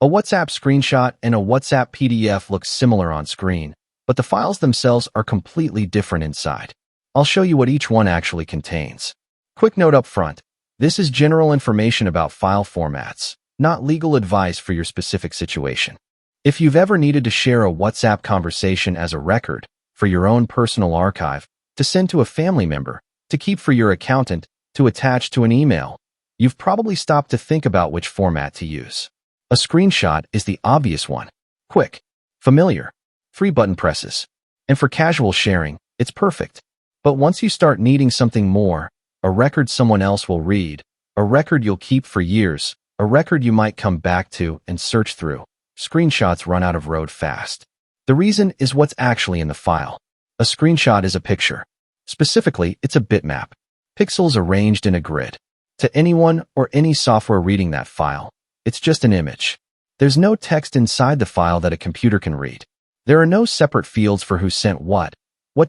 A WhatsApp screenshot and a WhatsApp PDF look similar on screen, but the files themselves are completely different inside. I'll show you what each one actually contains. Quick note up front, this is general information about file formats, not legal advice for your specific situation. If you've ever needed to share a WhatsApp conversation as a record for your own personal archive, to send to a family member, to keep for your accountant, to attach to an email, you've probably stopped to think about which format to use. A screenshot is the obvious one. Quick, familiar, 3 button presses. And for casual sharing, it's perfect. But once you start needing something more, a record someone else will read, a record you'll keep for years, a record you might come back to and search through, screenshots run out of road fast. The reason is what's actually in the file. A screenshot is a picture. Specifically, it's a bitmap. Pixels arranged in a grid. To anyone or any software reading that file, it's just an image. There's no text inside the file that a computer can read. There are no separate fields for who sent what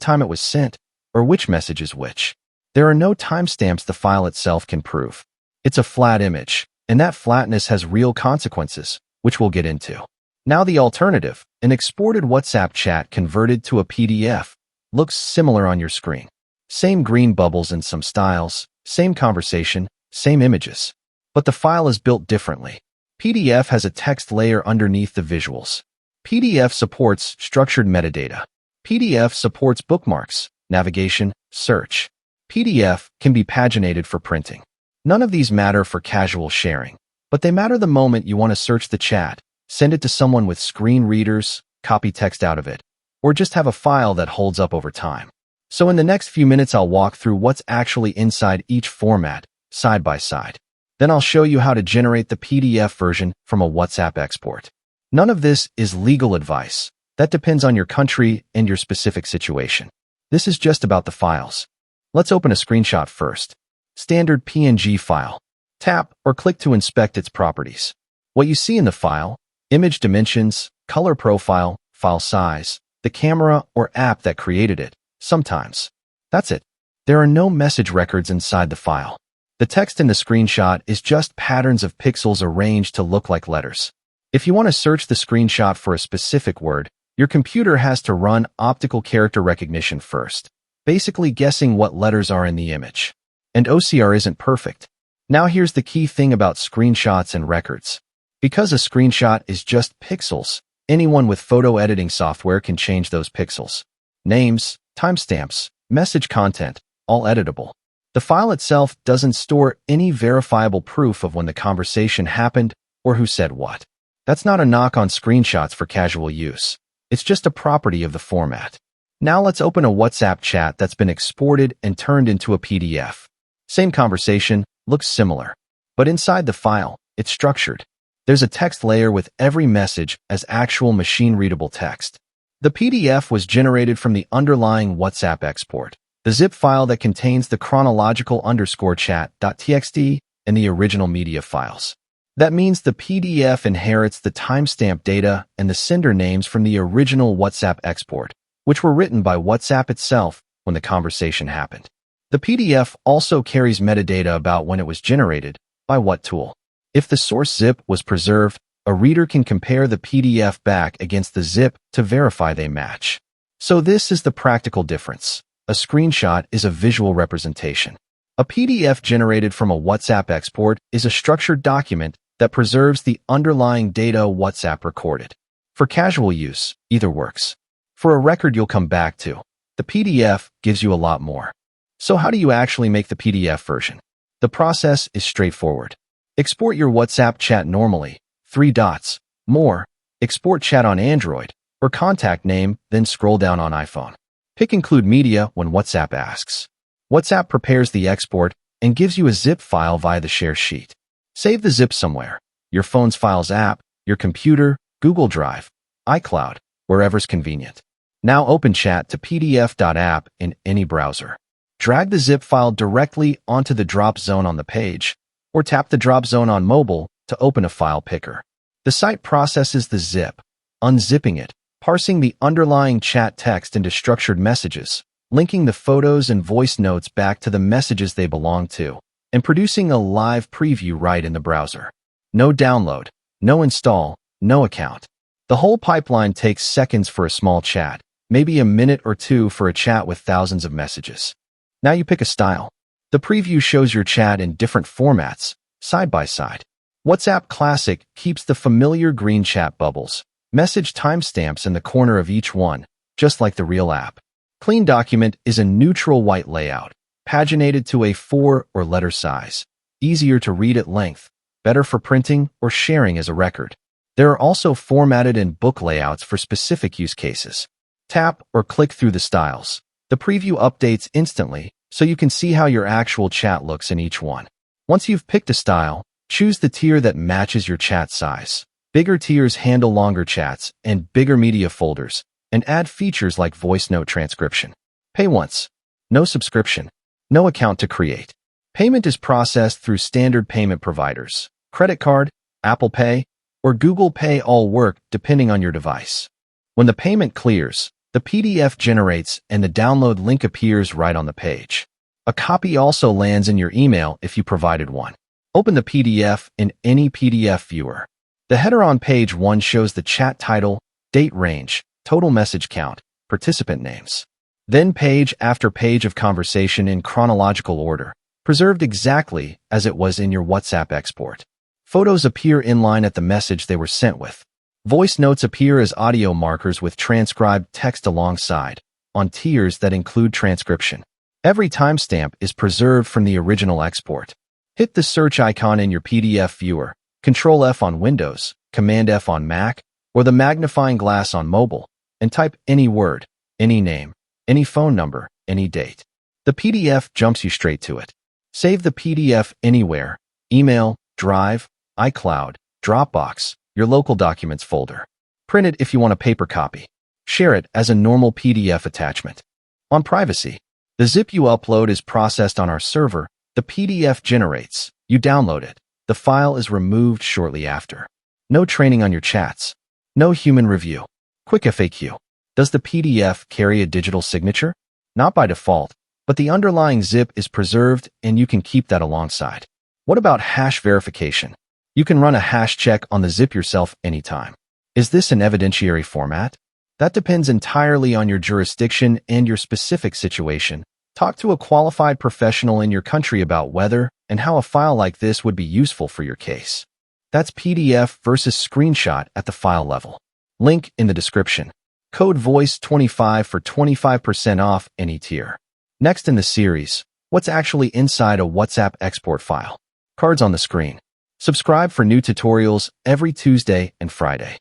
time it was sent, or which message is which. There are no timestamps the file itself can prove. It's a flat image, and that flatness has real consequences, which we'll get into. Now the alternative, an exported WhatsApp chat converted to a PDF, looks similar on your screen. Same green bubbles and some styles, same conversation, same images. But the file is built differently. PDF has a text layer underneath the visuals. PDF supports structured metadata. PDF supports bookmarks, navigation, search. PDF can be paginated for printing. None of these matter for casual sharing, but they matter the moment you want to search the chat, send it to someone with screen readers, copy text out of it, or just have a file that holds up over time. So in the next few minutes, I'll walk through what's actually inside each format, side by side. Then I'll show you how to generate the PDF version from a WhatsApp export. None of this is legal advice. That depends on your country and your specific situation. This is just about the files. Let's open a screenshot first. Standard PNG file. Tap or click to inspect its properties. What you see in the file, image dimensions, color profile, file size, the camera or app that created it, sometimes. That's it. There are no message records inside the file. The text in the screenshot is just patterns of pixels arranged to look like letters. If you want to search the screenshot for a specific word, your computer has to run optical character recognition first, basically guessing what letters are in the image. And OCR isn't perfect. Now here's the key thing about screenshots and records. Because a screenshot is just pixels, anyone with photo editing software can change those pixels. Names, timestamps, message content, all editable. The file itself doesn't store any verifiable proof of when the conversation happened or who said what. That's not a knock on screenshots for casual use. It's just a property of the format. Now let's open a WhatsApp chat that's been exported and turned into a PDF. Same conversation, looks similar. But inside the file, it's structured. There's a text layer with every message as actual machine-readable text. The PDF was generated from the underlying WhatsApp export, the zip file that contains the chronological _chat.txt and the original media files. That means the PDF inherits the timestamp data and the sender names from the original WhatsApp export, which were written by WhatsApp itself when the conversation happened. The PDF also carries metadata about when it was generated, by what tool. If the source zip was preserved, a reader can compare the PDF back against the zip to verify they match. So this is the practical difference. A screenshot is a visual representation. A PDF generated from a WhatsApp export is a structured document that preserves the underlying data WhatsApp recorded. For casual use, either works. For a record you'll come back to, the PDF gives you a lot more. So how do you actually make the PDF version? The process is straightforward. Export your WhatsApp chat normally, 3 dots, more, export chat on Android, or contact name, then scroll down on iPhone. Pick Include Media when WhatsApp asks. WhatsApp prepares the export and gives you a zip file via the share sheet. Save the zip somewhere, your phone's Files app, your computer, Google Drive, iCloud, wherever's convenient. Now open ChatToPdf.app in any browser. Drag the zip file directly onto the drop zone on the page, or tap the drop zone on mobile to open a file picker. The site processes the zip, unzipping it, parsing the underlying chat text into structured messages, linking the photos and voice notes back to the messages they belong to, and producing a live preview right in the browser. No download, no install, no account. The whole pipeline takes seconds for a small chat, maybe a minute or two for a chat with thousands of messages. Now you pick a style. The preview shows your chat in different formats, side by side. WhatsApp Classic keeps the familiar green chat bubbles, message timestamps in the corner of each one, just like the real app. Clean Document is a neutral white layout, paginated to a 4 or letter size, easier to read at length, better for printing or sharing as a record. There are also formatted and book layouts for specific use cases. Tap or click through the styles. The preview updates instantly, so you can see how your actual chat looks in each one. Once you've picked a style, choose the tier that matches your chat size. Bigger tiers handle longer chats and bigger media folders, and add features like voice note transcription. Pay once. No subscription. No account to create. Payment is processed through standard payment providers. Credit card, Apple Pay, or Google Pay all work depending on your device. When the payment clears, the PDF generates and the download link appears right on the page. A copy also lands in your email if you provided one. Open the PDF in any PDF viewer. The header on page 1 shows the chat title, date range, total message count, participant names. Then page after page of conversation in chronological order, preserved exactly as it was in your WhatsApp export. Photos appear in line at the message they were sent with. Voice notes appear as audio markers with transcribed text alongside, on tiers that include transcription. Every timestamp is preserved from the original export. Hit the search icon in your PDF viewer, Control F on Windows, Command F on Mac, or the magnifying glass on mobile, and type any word, any name, any phone number, any date. The PDF jumps you straight to it. Save the PDF anywhere, email, Drive, iCloud, Dropbox, your local documents folder. Print it if you want a paper copy. Share it as a normal PDF attachment. On privacy, the zip you upload is processed on our server, the PDF generates, you download it, the file is removed shortly after. No training on your chats. No human review. Quick FAQ. Does the PDF carry a digital signature? Not by default, but the underlying zip is preserved and you can keep that alongside. What about hash verification? You can run a hash check on the zip yourself anytime. Is this an evidentiary format? That depends entirely on your jurisdiction and your specific situation. Talk to a qualified professional in your country about whether and how a file like this would be useful for your case. That's PDF versus screenshot at the file level. Link in the description. Code VOICE25 for 25% off any tier. Next in the series, what's actually inside a WhatsApp export file? Cards on the screen. Subscribe for new tutorials every Tuesday and Friday.